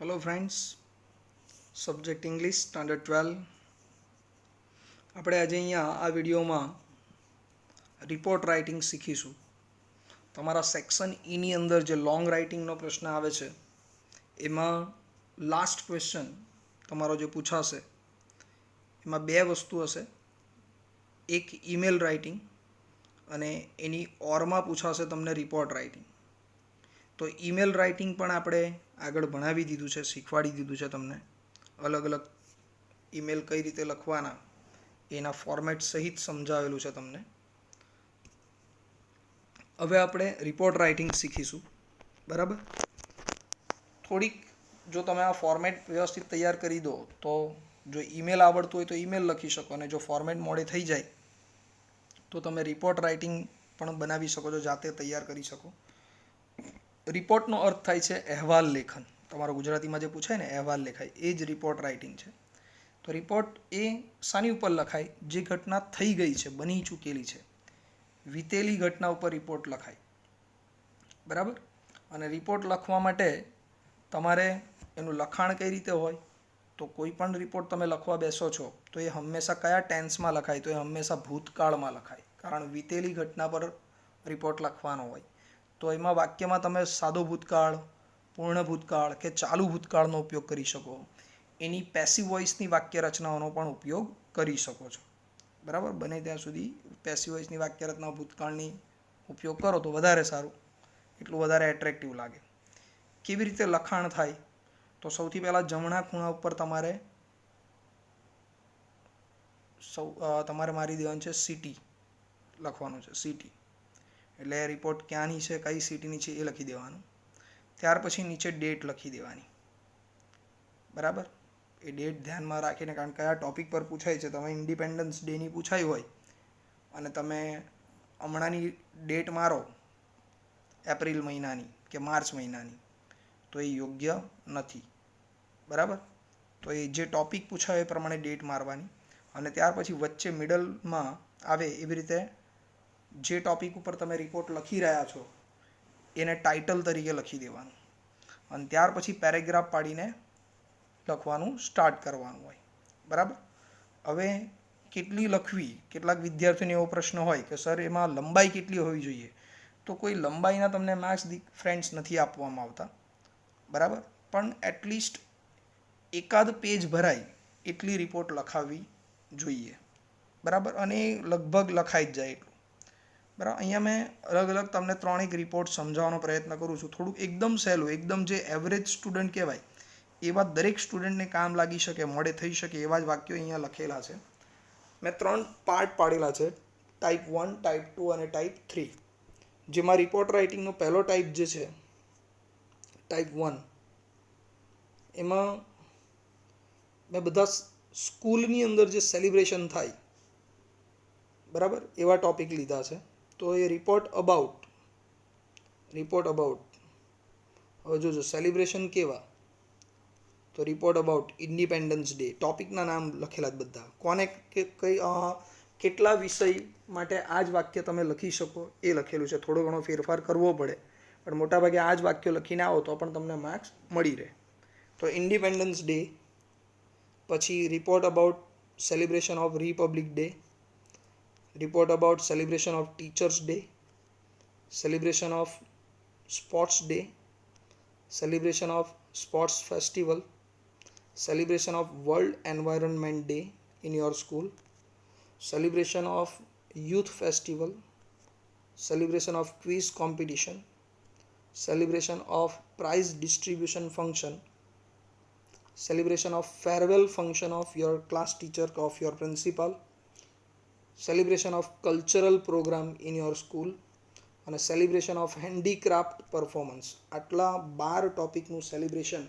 Hello friends, subject English standard 12 આપણે આજે અહીંયા આ વિડીયોમાં રિપોર્ટ રાઇટિંગ શીખીશું. તમારા સેક્શન ઈની અંદર જે લોંગ રાઇટિંગનો પ્રશ્ન આવે છે એમાં લાસ્ટ ક્વેશ્ચન તમારો જે પૂછાશે એમાં બે વસ્તુ હશે. એક ઈમેલ રાઇટિંગ અને એની ઓરમાં પૂછાશે તમને રિપોર્ટ રાઇટિંગ. તો ઈમેલ રાઇટિંગ પણ આપણે આગળ ભણાવી દીધું છે, શીખવાડી દીધું છે તમને. અલગ અલગ ઈમેલ કઈ રીતે લખવાના એના ફોર્મેટ સહિત સમજાવેલું છે તમને. હવે આપણે રિપોર્ટ રાઇટિંગ શીખીશું, બરાબર. થોડીક જો તમે આ ફોર્મેટ વ્યવસ્થિત તૈયાર કરી દો તો જો ઈમેલ આવડતું હોય તો ઈમેલ લખી શકો, અને જો ફોર્મેટ મોડે થઈ જાય તો તમે રિપોર્ટ રાઇટિંગ પણ બનાવી શકો છો, જાતે તૈયાર કરી શકો. રિપોર્ટનો અર્થ થાય છે અહેવાલ લેખન. તમારો ગુજરાતીમાં જે પૂછાય ને અહેવાલ લેખાય, એ જ રિપોર્ટ રાઇટિંગ છે. તો રિપોર્ટ એ શાની ઉપર લખાય? જે ઘટના થઈ ગઈ છે, બની ચૂકેલી છે, વીતેલી ઘટના ઉપર રિપોર્ટ લખાય, બરાબર. અને રિપોર્ટ લખવા માટે તમારે એનું લખાણ કઈ રીતે હોય? તો કોઈ પણ રિપોર્ટ તમે લખવા બેસો છો તો એ હંમેશા કયા ટેન્સમાં લખાય? તો એ હંમેશા ભૂતકાળમાં લખાય, કારણ વીતેલી ઘટના પર રિપોર્ટ લખવાનો હોય. તો એમાં વાક્યમાં તમે સાદો ભૂતકાળ, પૂર્ણ ભૂતકાળ કે ચાલુ ભૂતકાળનો ઉપયોગ કરી શકો. એની પેસિવ વોઇસની વાક્ય રચનાઓનો પણ ઉપયોગ કરી શકો છો, બરાબર. બને ત્યાં સુધી પેસિવ વોઇસની વાક્ય રચના ભૂતકાળની ઉપયોગ કરો તો વધારે સારું, એટલું વધારે એટ્રેક્ટિવ લાગે. કેવી રીતે લખાણ થાય? તો સૌથી પહેલાં જમણા ખૂણા ઉપર તમારે મારી દેવાનું છે સિટી લખવાનું છે, સિટી. એટલે રિપોર્ટ ક્યાંની છે, કઈ સિટીની છે એ લખી દેવાનું. ત્યાર પછી નીચે ડેટ લખી દેવાની, બરાબર. એ ડેટ ધ્યાનમાં રાખીને, કારણ કયા ટૉપિક પર પૂછાય છે. તમે ઇન્ડિપેન્ડન્સ ડેની પૂછાઈ હોય અને તમે હમણાંની ડેટ મારો એપ્રિલ મહિનાની કે માર્ચ મહિનાની, તો એ યોગ્ય નથી, બરાબર. તો એ જે ટૉપિક પૂછાય એ પ્રમાણે ડેટ મારવાની. અને ત્યાર પછી વચ્ચે મિડલમાં આવે એવી રીતે જે ટૉપિક ઉપર તમે રિપોર્ટ લખી રહ્યા છો એને ટાઇટલ તરીકે લખી દેવાનું. અને ત્યાર પછી પેરેગ્રાફ પાડીને લખવાનું સ્ટાર્ટ કરવાનું હોય, બરાબર. હવે કેટલી લખવી? કેટલાક વિદ્યાર્થીઓને એવો પ્રશ્ન હોય કે સર એમાં લંબાઈ કેટલી હોવી જોઈએ? તો કોઈ લંબાઈના તમને માર્ક્સ ફ્રેન્ડ્સ નથી આપવામાં આવતા, બરાબર. પણ એટલીસ્ટ એકાદ પેજ ભરાય એટલી રિપોર્ટ લખાવવી જોઈએ, બરાબર. અને એ લગભગ લખાઈ જ જાય એટલું, બરાબર. અહીંયા મેં અલગ અલગ તમને ત્રણેક રિપોર્ટ સમજાવવાનો પ્રયત્ન કરું છું. થોડુંક એકદમ સહેલું, એકદમ જે એવરેજ સ્ટુડન્ટ કહેવાય એવા દરેક સ્ટુડન્ટને કામ લાગી શકે, મોડે થઈ શકે એવા જ વાક્યો અહીંયા લખેલા છે. મેં 3 પાર્ટ પાડેલા છે, ટાઈપ 1, ટાઈપ 2 અને ટાઈપ 3. જેમાં રિપોર્ટ રાઇટિંગનો પહેલો ટાઈપ જે છે ટાઈપ 1, એમાં મેં બધા સ્કૂલની અંદર જે સેલિબ્રેશન થાય, બરાબર, એવા ટોપિક લીધા છે. તો એ રિપોર્ટ અબાઉટ. હવે જોજો સેલિબ્રેશન કેવા, તો રિપોર્ટ અબાઉટ ઇન્ડિપેન્ડન્સ ડે. ટોપિકના નામ લખેલા જ બધા, કોને કેટલા વિષય માટે આ જ વાક્ય તમે લખી શકો એ લખેલું છે. થોડો ઘણો ફેરફાર કરવો પડે, પણ મોટાભાગે આ જ વાક્યો લખીને આવો તો પણ તમને માર્ક્સ મળી રહે. તો ઇન્ડિપેન્ડન્સ ડે, પછી report about celebration of Republic day, report about celebration of teachers day, celebration of sports day, celebration of sports festival, celebration of world environment day in your school, celebration of youth festival, celebration of quiz competition, celebration of prize distribution function, celebration of farewell function of your class teacher, of your principal, celebration of cultural program in your school, અને celebration of handicraft performance. આટલા 12 ટોપિકનું celebration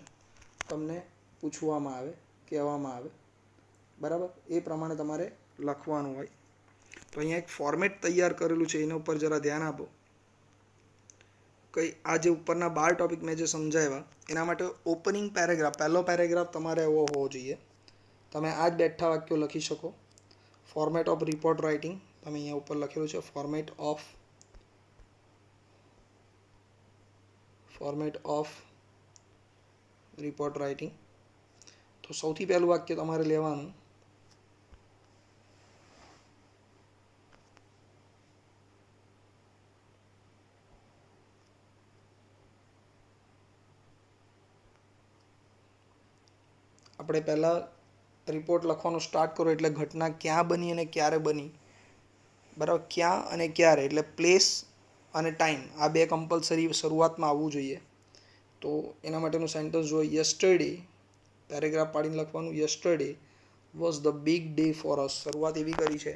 તમને પૂછવામાં આવે, કહેવામાં આવે, બરાબર. એ પ્રમાણે તમારે લખવાનું હોય. તો અહીંયા એક ફોર્મેટ તૈયાર કરેલું છે, એના ઉપર જરા ધ્યાન આપો. આ જે ઉપરના 12 ટોપિક મેં જે સમજાવ્યા એના માટે ઓપનિંગ પેરેગ્રાફ, પહેલો પેરેગ્રાફ તમારે એવો હોવો જોઈએ. તમે આ જ બેઠા વાક્યો લખી શકો. ફોર્મેટ ઓફ રિપોર્ટ રાઇટિંગ તમે અહીંયા ઉપર લખેલું છે, ફોર્મેટ ઓફ રિપોર્ટ રાઇટિંગ. તો સૌથી પહેલું વાક્ય તમારે લેવાનું, આપણે પહેલાં રિપોર્ટ લખવાનું સ્ટાર્ટ કરો એટલે ઘટના ક્યાં બની અને ક્યારે બની, બરાબર, ક્યાં અને ક્યારે એટલે પ્લેસ અને ટાઈમ, આ બે કમ્પલસરી શરૂઆતમાં આવવું જોઈએ. તો એના માટેનું સેન્ટેન્સ જો યસ્ટરડે, પેરેગ્રાફ પાડીને લખવાનું, yesterday was the big day for અસ. શરૂઆત એવી કરી છે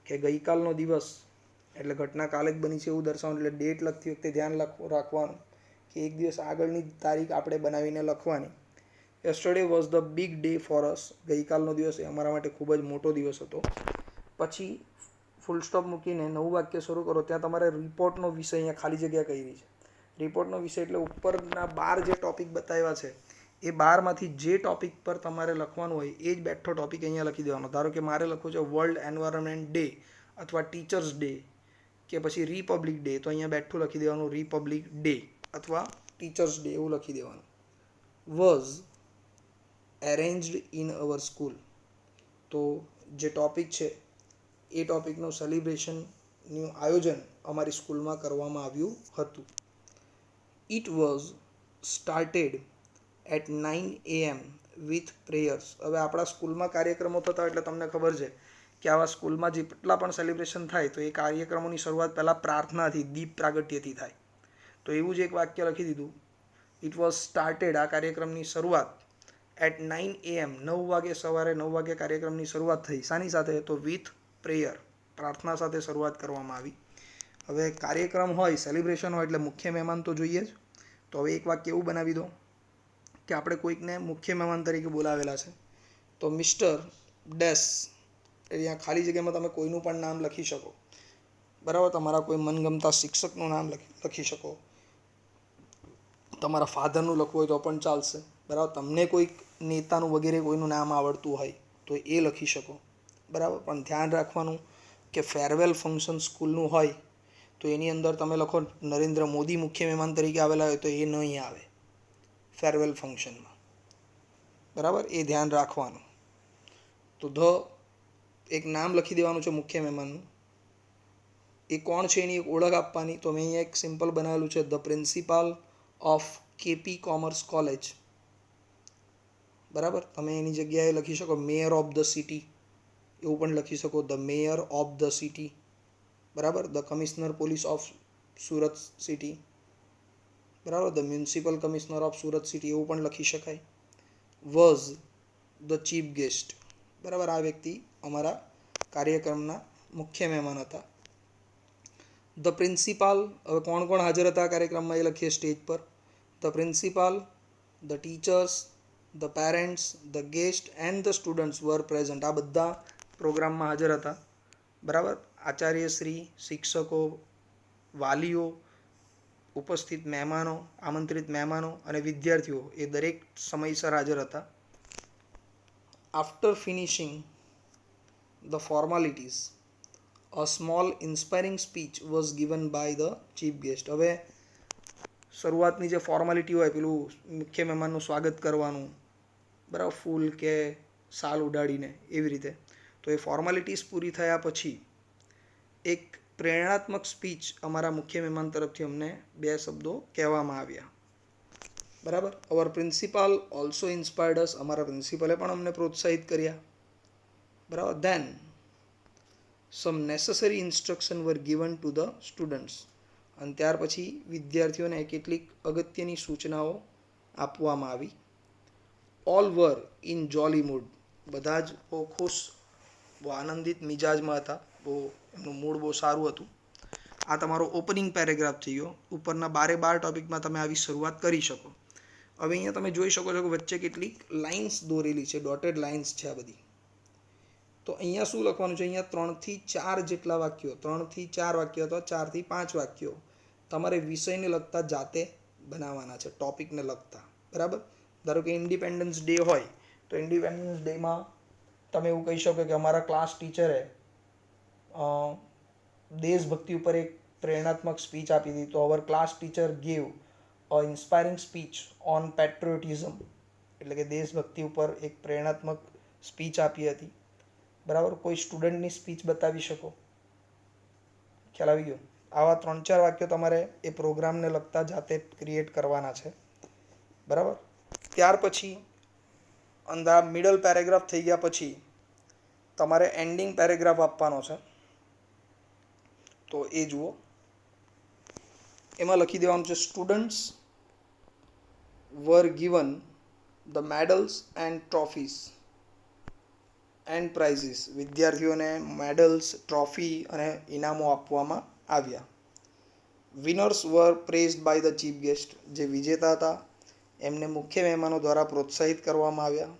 કે ગઈકાલનો દિવસ એટલે ઘટના કાલે જ બની છે એવું દર્શાવવાનું. એટલે ડેટ લખતી વખતે ધ્યાન રાખવાનું કે એક દિવસ આગળની તારીખ આપણે બનાવીને લખવાની. Yesterday was the big day for us. ગઈકાલનો દિવસ એ અમારા માટે ખૂબ જ મોટો દિવસ હતો. પછી ફૂલ સ્ટોપ મૂકીને નવું વાક્ય શરૂ કરો. ત્યાં તમારે રિપોર્ટનો વિષય અહીંયા ખાલી જગ્યા કરી છે. રિપોર્ટનો વિષય એટલે ઉપરના 12 જે ટોપિક બતાવ્યા છે એ 12માંથી જે ટોપિક પર તમારે લખવાનું હોય એ જ બેઠો ટોપિક અહીંયા લખી દેવાનો. ધારો કે મારે લખવું છે વર્લ્ડ એન્વાયરમેન્ટ ડે અથવા ટીચર્સ ડે કે પછી રિપબ્લિક ડે, તો અહીંયા બેઠું લખી દેવાનું રિપબ્લિક ડે અથવા ટીચર્સ ડે એવું લખી દેવાનું. Was arranged in our school. તો જે ટોપિક છે એ ટોપિકનું સેલિબ્રેશનનું આયોજન અમારી સ્કૂલમાં કરવામાં આવ્યું હતું. It was started at 9 AM with prayers. હવે આપણા સ્કૂલમાં કાર્યક્રમો થતા એટલે તમને ખબર છે કે આવા સ્કૂલમાં જેટલા પણ સેલિબ્રેશન થાય તો એ કાર્યક્રમોની શરૂઆત પહેલાં પ્રાર્થનાથી, દીપ પ્રાગટ્યથી થાય. તો એવું જ એક વાક્ય લખી દીધું, ઇટ વોઝ સ્ટાર્ટેડ, આ કાર્યક્રમની શરૂઆત એટ 9 AM, 9 વાગે, સવારે 9 વાગે કાર્યક્રમની શરૂઆત થઈ. શાની સાથે? તો વિથ પ્રેયર, પ્રાર્થના સાથે શરૂઆત કરવામાં આવી. હવે કાર્યક્રમ હોય, સેલિબ્રેશન હોય એટલે મુખ્ય મહેમાન તો જોઈએ જ. તો હવે એક વાક્ય એવું બનાવી દો કે આપણે કોઈકને મુખ્ય મહેમાન તરીકે બોલાવેલા છે. તો મિસ્ટર ડેસ, અહીંયા ખાલી જગ્યામાં તમે કોઈનું પણ નામ લખી શકો, બરાબર. તમારા કોઈ મનગમતા શિક્ષકનું નામ લખી શકો, તમારા ફાધરનું લખવું હોય તો પણ ચાલશે, બરાબર. તમને કોઈક નેતાનું વગેરે કોઈનું નામ આવડતું હોય તો એ લખી શકો, બરાબર. પણ ધ્યાન રાખવાનું કે ફેરવેલ ફંક્શન સ્કૂલનું હોય તો એની અંદર તમે લખો નરેન્દ્ર મોદી મુખ્ય મહેમાન તરીકે આવેલા હોય તો એ નહીં આવે ફેરવેલ ફંક્શનમાં, બરાબર. એ ધ્યાન રાખવાનું. તો એક નામ લખી દેવાનું છે મુખ્ય મહેમાનનું. એ કોણ છે એની એક ઓળખ આપવાની. તો મેં અહીંયા એક સિમ્પલ બનાવેલું છે, the principal of KP commerce college, બરાબર. તમે એની જગ્યાએ લખી શકો મેયર ઓફ ધ સિટી, એવું પણ લખી શકો, the mayor of the city, બરાબર. The commissioner police of Surat city, બરાબર. The municipal commissioner of Surat city એવું પણ લખી શકાય. વોઝ ધ ચીફ ગેસ્ટ, બરાબર. આ વ્યક્તિ અમારા કાર્યક્રમના મુખ્ય મહેમાન હતા. ધ પ્રિન્સિપાલ, હવે કોણ કોણ હાજર હતા કાર્યક્રમમાં એ લખીએ સ્ટેજ પર. The principal, the teachers, the parents, the guest and the students were present. આ બધા પ્રોગ્રામમાં હાજર હતા, બરાબર. આચાર્યશ્રી, શિક્ષકો, વાલીઓ, ઉપસ્થિત મહેમાનો, આમંત્રિત મહેમાનો અને વિદ્યાર્થીઓ એ દરેક સમયસર હાજર હતા. After finishing the formalities a small inspiring speech was given by the chief guest. હવે શરૂઆતની જે ફોર્માલિટી હોય, પેલું મુખ્ય મહેમાનનું સ્વાગત કરવાનું, બરાબર, ફૂલ કે શાલ ઉડાડીને એવી રીતે, તો એ ફોર્માલિટીઝ પૂરી થયા પછી એક પ્રેરણાત્મક સ્પીચ અમારા મુખ્ય મહેમાન તરફથી અમને 2 શબ્દો કહેવામાં આવ્યા, બરાબર. Our principal also inspired us, અમારા પ્રિન્સિપલે પણ અમને પ્રોત્સાહિત કર્યા, બરાબર. Then some necessary instruction were given to the students, અને ત્યાર પછી વિદ્યાર્થીઓને કેટલીક અગત્યની સૂચનાઓ આપવામાં આવી. All were in jolly mood, બધા જ બહુ ખુશ, બહુ આનંદિત મિજાજમાં હતા, બહુ એમનું મૂડ બહુ સારું હતું. આ તમારો ઓપનિંગ પેરેગ્રાફ થઈ ગયો. ઉપરના 12 ટોપિકમાં તમે આવી શરૂઆત કરી શકો. હવે અહીંયા તમે જોઈ શકો છો કે વચ્ચે કેટલીક લાઇન્સ દોરેલી છે, ડોટેડ લાઇન્સ છે આ બધી. તો અહીંયા શું લખવાનું છે? અહીંયા 3 થી 4 જેટલા વાક્યો, 3 થી 4 વાક્યો અથવા 4 થી 5 વાક્યો તમારે વિષયને લગતા જાતે બનાવવાના છે, ટોપિકને લગતા, બરાબર. ધારો કે ઇન્ડિપેન્ડન્સ ડે હોય તો ઇન્ડિપેન્ડન્સ ડેમાં તમે એવું કહી શકો કે અમારા ક્લાસ ટીચરે દેશભક્તિ ઉપર એક પ્રેરણાત્મક સ્પીચ આપી હતી. તો our class teacher gave a inspiring speech on patriotism, એટલે કે દેશભક્તિ ઉપર એક પ્રેરણાત્મક સ્પીચ આપી હતી. બરાબર, કોઈ સ્ટુડન્ટની સ્પીચ બતાવી શકો? ખ્યાલ આવી ગયો? આવા 3-4 વાક્યો તમારે એ પ્રોગ્રામને લગતા જાતે ક્રિએટ કરવાના છે. બરાબર, ત્યાર પછી અંદર મિડલ પેરેગ્રાફ થઈ ગયા પછી તમારે એન્ડિંગ પેરેગ્રાફ આપવાનો છે. તો એ જુઓ. એમાં લખી દેવાનું છે students were given the medals and trophies and prizes. વિદ્યાર્થીઓને મેડલ્સ, ટ્રોફી અને ઇનામો આપવામાં આવ્યા. Winners were praised by the chief guest. જે વિજેતા હતા એમને મુખ્ય મહેમાનો દ્વારા પ્રોત્સાહિત કરવામાં આવ્યા,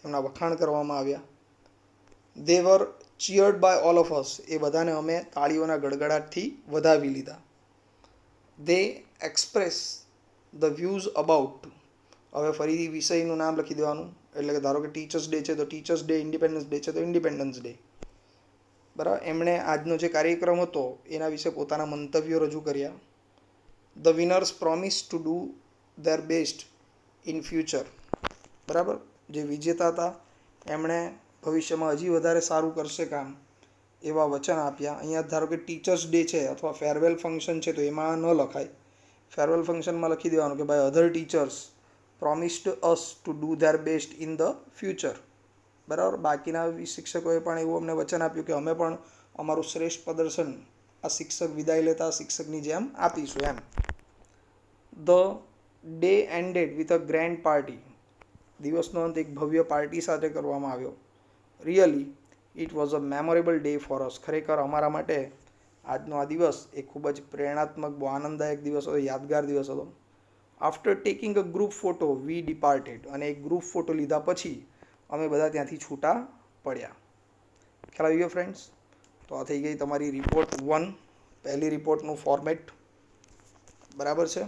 એમના વખાણ કરવામાં આવ્યા. દે વર ચીયર્ડ બાય ઓલ ઓફ અસ. એ બધાને અમે તાળીઓના ગડગડાટથી વધાવી લીધા. દે એક્સપ્રેસ ધ વ્યૂઝ અબાઉટ. હવે ફરીથી વિષયનું નામ લખી દેવાનું. એટલે કે ધારો કે ટીચર્સ ડે છે તો ટીચર્સ ડે, ઇન્ડિપેન્ડન્સ ડે છે તો ઇન્ડિપેન્ડન્સ ડે. બરાબર, એમણે આજનો જે કાર્યક્રમ હતો એના વિશે પોતાના મંતવ્યો રજૂ કર્યા. The winners promise two do their best in future. બરાબર, જે વિજેતા હતા એમણે ભવિષ્યમાં હજી વધારે સારું કરશે કામ એવા વચન આપ્યા. અહીંયા ધારો કે ટીચર્સ ડે છે અથવા ફેરવેલ ફંક્શન છે તો એમાં ન લખાય. ફેરવેલ ફંક્શનમાં લખી દેવાનું કે ભાઈ other teachers promised us to do their best in the future. બરાબર, બાકીના શિક્ષકોએ પણ એવું અમને વચન આપ્યું કે અમે પણ અમારું શ્રેષ્ઠ પ્રદર્શન આ શિક્ષક વિદાય લેતા શિક્ષકની જેમ આપીશું એમ. The day ended with a grand party. દિવસનો અંત એક ભવ્ય પાર્ટી સાથે કરવામાં આવ્યો. Really it was a memorable day for us. ખરેખર અમારા માટે આજનો આ દિવસ એ ખૂબ જ પ્રેરણાત્મક, બહુ આનંદદાયક દિવસ હતો, યાદગાર દિવસ હતો. After taking a group photo we departed. અને એક ગ્રુપ ફોટો લીધા પછી અમે બધા ત્યાંથી છૂટા પડ્યા. ખ્યાલ આવી ગયો ફ્રેન્ડ્સ? તો આ થઈ ગઈ તમારી રિપોર્ટ 1, પહેલી રિપોર્ટનું ફોર્મેટ. બરાબર છે?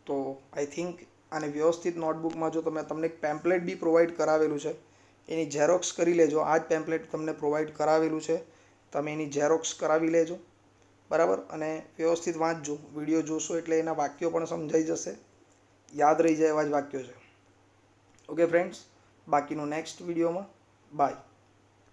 તો આઈ થિંક આને વ્યવસ્થિત નોટબુકમાં જો તમને એક પેમ્પલેટ બી પ્રોવાઈડ કરાવેલું છે, એની ઝેરોક્સ કરી લેજો. આ જ પેમ્પલેટ તમને પ્રોવાઈડ કરાવેલું છે, તમે એની ઝેરોક્સ કરાવી લેજો. બરાબર, અને વ્યવસ્થિત વાંચજો. વિડીયો જોશો એટલે એના વાક્યો પણ સમજાઈ જશે, યાદ રહી જાય એવા જ વાક્યો છે. ઓકે ફ્રેન્ડ્સ, બાકીનું નેક્સ્ટ વિડીયોમાં. બાય.